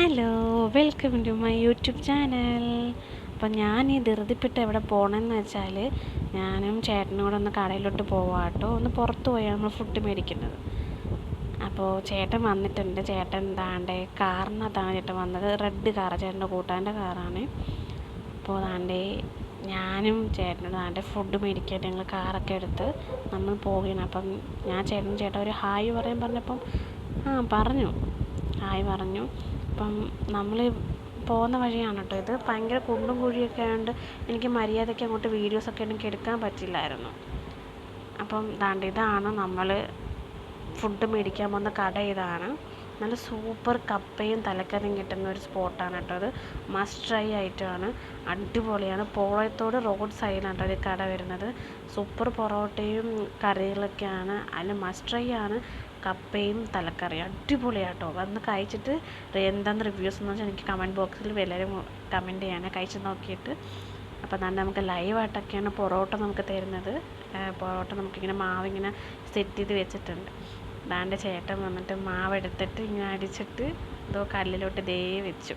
Hello, welcome to my YouTube channel. അപ്പം ഞാൻ ഈ ധൃതിപ്പെട്ട് എവിടെ പോകണമെന്ന് വെച്ചാൽ ഞാനും ചേട്ടനും കൂടെ ഒന്ന് കടയിലോട്ട് പോവാം കേട്ടോ. ഒന്ന് പുറത്ത് പോയാണ് നമ്മൾ ഫുഡ് മേടിക്കുന്നത്. അപ്പോൾ ചേട്ടൻ വന്നിട്ടുണ്ട്. ചേട്ടൻ താണ്ടെ കാറിനകത്താണ് ചേട്ടൻ വന്നത്. റെഡ് കാറാണ്, ചേട്ടൻ്റെ കൂട്ടാൻ്റെ കാറാണ്. അപ്പോൾ താണ്ടെ ഞാനും ചേട്ടനോട് താണ്ടെ ഫുഡ് മേടിക്കാൻ ഞങ്ങൾ കാറൊക്കെ എടുത്ത് നമ്മൾ പോവുകയാണ്. അപ്പം ഞാൻ ചേട്ടൻ ഒരു ഹായ് പറയാൻ പറഞ്ഞപ്പം പറഞ്ഞു, ഹായ് പറഞ്ഞു. അപ്പം നമ്മൾ പോകുന്ന വഴിയാണ് കേട്ടോ ഇത്. ഭയങ്കര കുണ്ടും കുഴിയൊക്കെ ആയതുകൊണ്ട് എനിക്ക് മര്യാദയ്ക്ക് അങ്ങോട്ട് വീഡിയോസൊക്കെ എനിക്ക് എടുക്കാൻ പറ്റില്ലായിരുന്നു. അപ്പം ദാണ്ട് ഇതാണ് നമ്മൾ ഫുഡ് മേടിക്കാൻ പോകുന്ന കട. ഇതാണ് നല്ല സൂപ്പർ കപ്പയും തലക്കറിയും കിട്ടുന്ന ഒരു സ്പോട്ടാണ് കേട്ടോ അത്. മസ്റ്റ് ട്രൈ ആയിട്ടാണ്, അടിപൊളിയാണ്. പോളയത്തോട് റോഡ് സൈഡിലാണ് കേട്ടോ ഈ കട വരുന്നത്. സൂപ്പർ പൊറോട്ടയും കറികളൊക്കെയാണ്. അതിൽ മസ്റ്റ് ട്രൈ ആണ് കപ്പയും തലക്കറിയും. അടിപൊളിയാട്ടോ. വന്ന് കഴിച്ചിട്ട് എന്താണെന്ന് റിവ്യൂസ് എന്ന് വെച്ചാൽ എനിക്ക് കമൻറ്റ് ബോക്സിൽ എല്ലാവരും കമൻറ്റ് ചെയ്യണേ കഴിച്ച് നോക്കിയിട്ട്. അപ്പോൾ തന്നെ നമുക്ക് ലൈവായിട്ടൊക്കെയാണ് പൊറോട്ട നമുക്ക് തരുന്നത്. പൊറോട്ട നമുക്കിങ്ങനെ മാവിങ്ങനെ സെറ്റ് ചെയ്ത് വെച്ചിട്ടുണ്ട്. ദാണ്ട് ചേട്ടൻ വന്നിട്ട് മാവ് എടുത്തിട്ട് ഇങ്ങനെ അടിച്ചിട്ട് എന്തോ കല്ലിലോട്ട് വെച്ചു.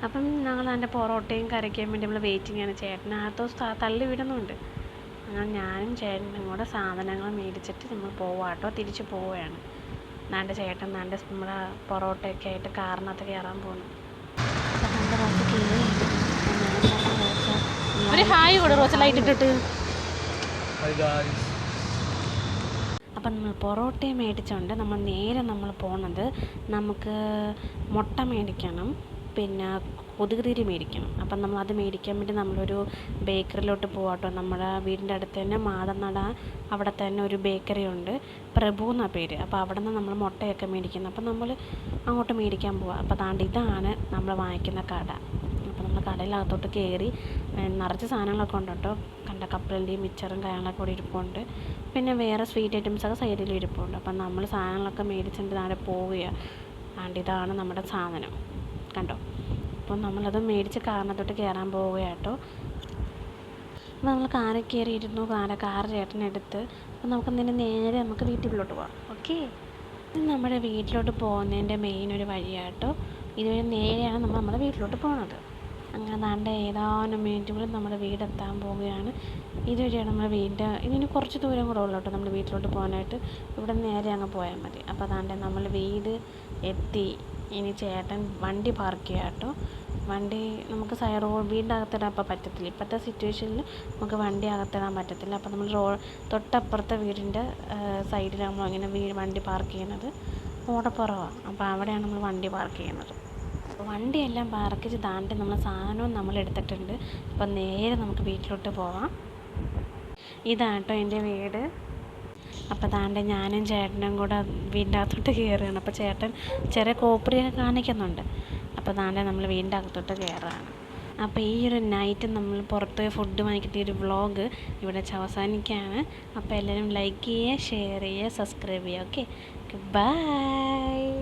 അപ്പം ഞങ്ങൾ അതിൻ്റെ പൊറോട്ടയും കറിക്കാൻ വേണ്ടി നമ്മൾ വെയിറ്റിംഗാണ്. ചേട്ടനകത്തോ തള്ളി വിടുന്നുണ്ട്. അങ്ങനെ ഞാനും ചേട്ടനും കൂടെ സാധനങ്ങൾ മേടിച്ചിട്ട് നമ്മൾ പോവാട്ടോ, തിരിച്ച് പോവുകയാണ്. ദാണ്ട് ചേട്ടൻ ദാണ്ട് നമ്മുടെ പൊറോട്ടയൊക്കെ ആയിട്ട് കാറിനകത്ത് കയറാൻ പോകുന്നു. ഒരു ഹായ് കൂടെ റോസ് ലൈറ്റ് ഇട്ടിട്ട്. അപ്പം നമ്മൾ പൊറോട്ടയും മേടിച്ചുകൊണ്ട് നമ്മൾ നേരെ പോകുന്നത് നമുക്ക് മുട്ട മേടിക്കണം, പിന്നെ കൊതുകുതിരി മേടിക്കണം. അപ്പം നമ്മൾ അത് മേടിക്കാൻ വേണ്ടി നമ്മളൊരു ബേക്കറിയിലോട്ട് പോകാട്ടോ. നമ്മുടെ വീടിൻ്റെ അടുത്ത് തന്നെ മാടനട അവിടെ തന്നെ ഒരു ബേക്കറി ഉണ്ട്, പ്രഭു എന്നാണ് പേര്. അപ്പോൾ അവിടെ നിന്ന് നമ്മൾ മുട്ടയൊക്കെ മേടിക്കുന്നത്. അപ്പം നമ്മൾ അങ്ങോട്ട് മേടിക്കാൻ പോവാം. അപ്പോൾ താണ്ട് ഇതാണ് നമ്മൾ വാങ്ങിക്കുന്ന കട. അപ്പോൾ നമ്മൾ കടയിലകത്തോട്ട് കയറി നിറച്ച് സാധനങ്ങളൊക്കെ ഉണ്ട് കേട്ടോ. കണ്ട കപ്പലണ്ടിയും മിച്ചറും കാര്യങ്ങളൊക്കെ കൂടി ഇരിപ്പുണ്ട്. പിന്നെ വേറെ സ്വീറ്റ് ഐറ്റംസൊക്കെ സൈഡിൽ ഇരിപ്പുണ്ട്. അപ്പം നമ്മൾ സാധനങ്ങളൊക്കെ മേടിച്ചിട്ട് താഴെ പോവുകയാണ്. അതുകൊണ്ട് ഇതാണ് നമ്മുടെ സാധനം, കണ്ടോ. അപ്പം നമ്മളത് മേടിച്ച് കാറിനകത്തോട്ട് കയറാൻ പോവുകയാട്ടോ. അപ്പോൾ നമ്മൾ കാറിൽ കയറിയിരുന്നു. കാർ ചേട്ടനെടുത്ത് അപ്പം നമുക്ക് നേരെ നമുക്ക് വീട്ടിലോട്ട് പോകാം. ഓക്കെ, ഇത് നമ്മുടെ വീട്ടിലോട്ട് പോകുന്നതിൻ്റെ മെയിൻ ഒരു വഴിയാട്ടോ. ഇതുവഴി നേരെയാണ് നമ്മൾ നമ്മുടെ വീട്ടിലോട്ട് പോകുന്നത്. അങ്ങനെ ദാണ്ട് ഏതാനും മിനിറ്റുകളിൽ നമ്മുടെ വീടെത്താൻ പോവുകയാണ്. ഇതുവഴിയാണ് നമ്മുടെ വീടിൻ്റെ ഇതിന് കുറച്ച് ദൂരം കൂടെ ഉള്ളൂ കേട്ടോ നമ്മുടെ വീട്ടിലോട്ട് പോകാനായിട്ട്. ഇവിടെ നേരെ അങ്ങ് പോയാൽ മതി. അപ്പോൾ ദാണ്ട് നമ്മൾ വീട് എത്തി. ഇനി ചേട്ടൻ വണ്ടി പാർക്ക് ചെയ്യാം കേട്ടോ. വണ്ടി നമുക്ക് വീടിൻ്റെ അകത്തിടാൻ ഇപ്പോൾ പറ്റത്തില്ല. ഇപ്പോഴത്തെ സിറ്റുവേഷനിൽ നമുക്ക് വണ്ടി അകത്തിടാൻ പറ്റത്തില്ല. അപ്പോൾ നമ്മൾ തൊട്ടപ്പുറത്തെ വീടിൻ്റെ സൈഡിലാണ് നമ്മൾ ഇങ്ങനെ വണ്ടി പാർക്ക് ചെയ്യുന്നത്. ഓടപ്പുറമാണ്, അപ്പോൾ അവിടെയാണ് നമ്മൾ വണ്ടി പാർക്ക് ചെയ്യുന്നത്. വണ്ടിയെല്ലാം പാർക്ക് ചെയ്ത് താണ്ടി നമ്മൾ സാധനവും നമ്മൾ എടുത്തിട്ടുണ്ട്. അപ്പോൾ നേരെ നമുക്ക് വീട്ടിലോട്ട് പോവാം. ഇതാട്ടോ എൻ്റെ വീട്. അപ്പോൾ താണ്ടെ ഞാനും ചേട്ടനും കൂടെ വീടിൻ്റെ അകത്തോട്ട് കയറുകയാണ്. അപ്പോൾ ചേട്ടൻ ചെറിയ കോപ്പറിയൊക്കെ കാണിക്കുന്നുണ്ട്. അപ്പോൾ താണ്ടെ നമ്മൾ വീടിൻ്റെ അകത്തോട്ട് കയറുകയാണ്. അപ്പോൾ ഈ ഒരു നൈറ്റ് നമ്മൾ പുറത്ത് പോയി ഫുഡ് വാങ്ങിക്കിട്ട് ഒരു വ്ളോഗ് ഇവിടെ അവസാനിക്കുകയാണ്. അപ്പോൾ എല്ലാവരും ലൈക്ക് ചെയ്യുക, ഷെയർ ചെയ്യുക, സബ്സ്ക്രൈബ് ചെയ്യുക. Okay, by.